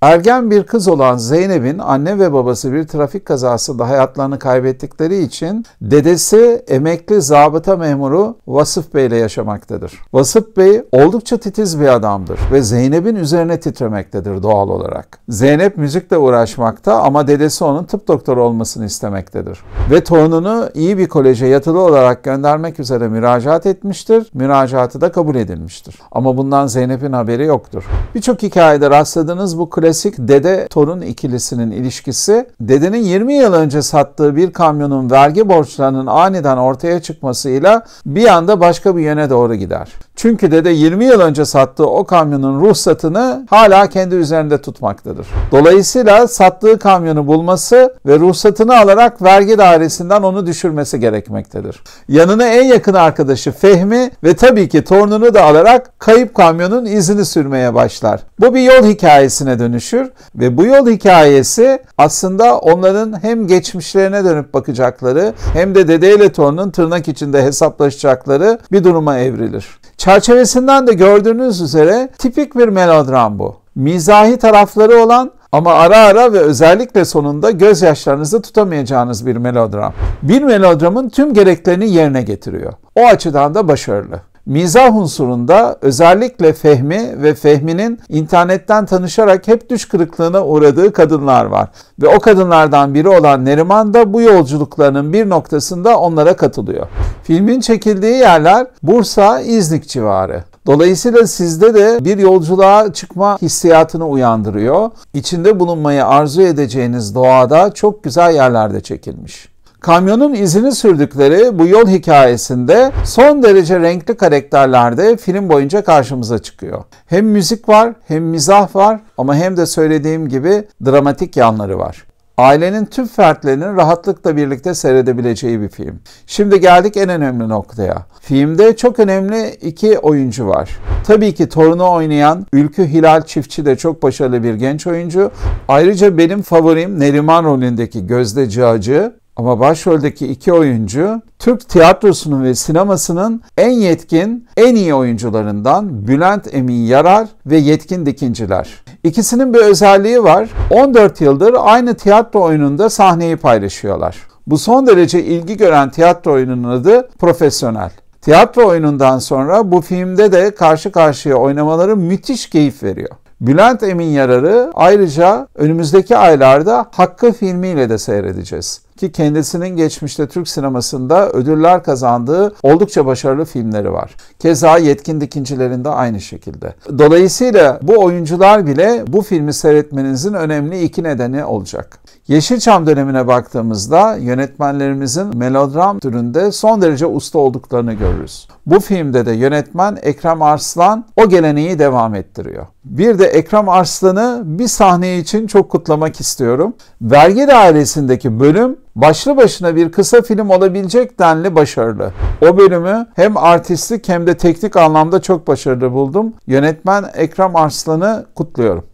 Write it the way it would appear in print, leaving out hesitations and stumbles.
Ergen bir kız olan Zeynep'in anne ve babası bir trafik kazasında hayatlarını kaybettikleri için dedesi emekli zabıta memuru Vasıf Bey ile yaşamaktadır. Vasıf Bey oldukça titiz bir adamdır ve Zeynep'in üzerine titremektedir doğal olarak. Zeynep müzikle uğraşmakta ama dedesi onun tıp doktoru olmasını istemektedir. Ve torununu iyi bir koleje yatılı olarak göndermek üzere müracaat etmiştir. Müracaatı da kabul edilmiştir. Ama bundan Zeynep'in haberi yoktur. Birçok hikayede rastladığınız bu klasik dede-torun ikilisinin ilişkisi, dedenin 20 yıl önce sattığı bir kamyonun vergi borçlarının aniden ortaya çıkmasıyla bir anda başka bir yöne doğru gider. Çünkü dede 20 yıl önce sattığı o kamyonun ruhsatını hala kendi üzerinde tutmaktadır. Dolayısıyla sattığı kamyonu bulması ve ruhsatını alarak vergi dairesinden onu düşürmesi gerekmektedir. Yanına en yakın arkadaşı Fehmi ve tabii ki torununu da alarak kayıp kamyonun izini sürmeye başlar. Bu bir yol hikayesine dönüşür ve bu yol hikayesi aslında onların hem geçmişlerine dönüp bakacakları hem de dedeyle torunun tırnak içinde hesaplaşacakları bir duruma evrilir. Çerçevesinden de gördüğünüz üzere tipik bir melodram bu. Mizahi tarafları olan ama ara ara ve özellikle sonunda gözyaşlarınızı tutamayacağınız bir melodram. Bir melodramın tüm gereklerini yerine getiriyor. O açıdan da başarılı. Mizah unsurunda özellikle Fehmi ve Fehmi'nin internetten tanışarak hep düş kırıklığına uğradığı kadınlar var. Ve o kadınlardan biri olan Neriman da bu yolculuklarının bir noktasında onlara katılıyor. Filmin çekildiği yerler Bursa, İznik civarı. Dolayısıyla sizde de bir yolculuğa çıkma hissiyatını uyandırıyor. İçinde bulunmayı arzu edeceğiniz doğada çok güzel yerlerde çekilmiş. Kamyonun izini sürdükleri bu yol hikayesinde son derece renkli karakterler de film boyunca karşımıza çıkıyor. Hem müzik var, hem mizah var ama hem de söylediğim gibi dramatik yanları var. Ailenin tüm fertlerinin rahatlıkla birlikte seyredebileceği bir film. Şimdi geldik en önemli noktaya. Filmde çok önemli iki oyuncu var. Tabii ki torunu oynayan Ülkü Hilal Çiftçi de çok başarılı bir genç oyuncu. Ayrıca benim favorim Neriman rolündeki Gözde Cağcı. Ama başroldeki iki oyuncu Türk tiyatrosunun ve sinemasının en yetkin, en iyi oyuncularından Bülent Emin Yarar ve Yetkin Dikinciler. İkisinin bir özelliği var. 14 yıldır aynı tiyatro oyununda sahneyi paylaşıyorlar. Bu son derece ilgi gören tiyatro oyununun adı Profesyonel. Tiyatro oyunundan sonra bu filmde de karşı karşıya oynamaları müthiş keyif veriyor. Bülent Emin Yarar'ı ayrıca önümüzdeki aylarda Hakkı filmiyle de seyredeceğiz. Ki kendisinin geçmişte Türk sinemasında ödüller kazandığı oldukça başarılı filmleri var. Keza Yetkin Dikincilerin de aynı şekilde. Dolayısıyla bu oyuncular bile bu filmi seyretmenizin önemli iki nedeni olacak. Yeşilçam dönemine baktığımızda yönetmenlerimizin melodram türünde son derece usta olduklarını görürüz. Bu filmde de yönetmen Ekrem Arslan o geleneği devam ettiriyor. Bir de Ekrem Arslan'ı bir sahne için çok kutlamak istiyorum. Vergi Dairesi'ndeki bölüm başlı başına bir kısa film olabilecek denli başarılı. O bölümü hem artistlik hem de teknik anlamda çok başarılı buldum. Yönetmen Ekrem Arslan'ı kutluyorum.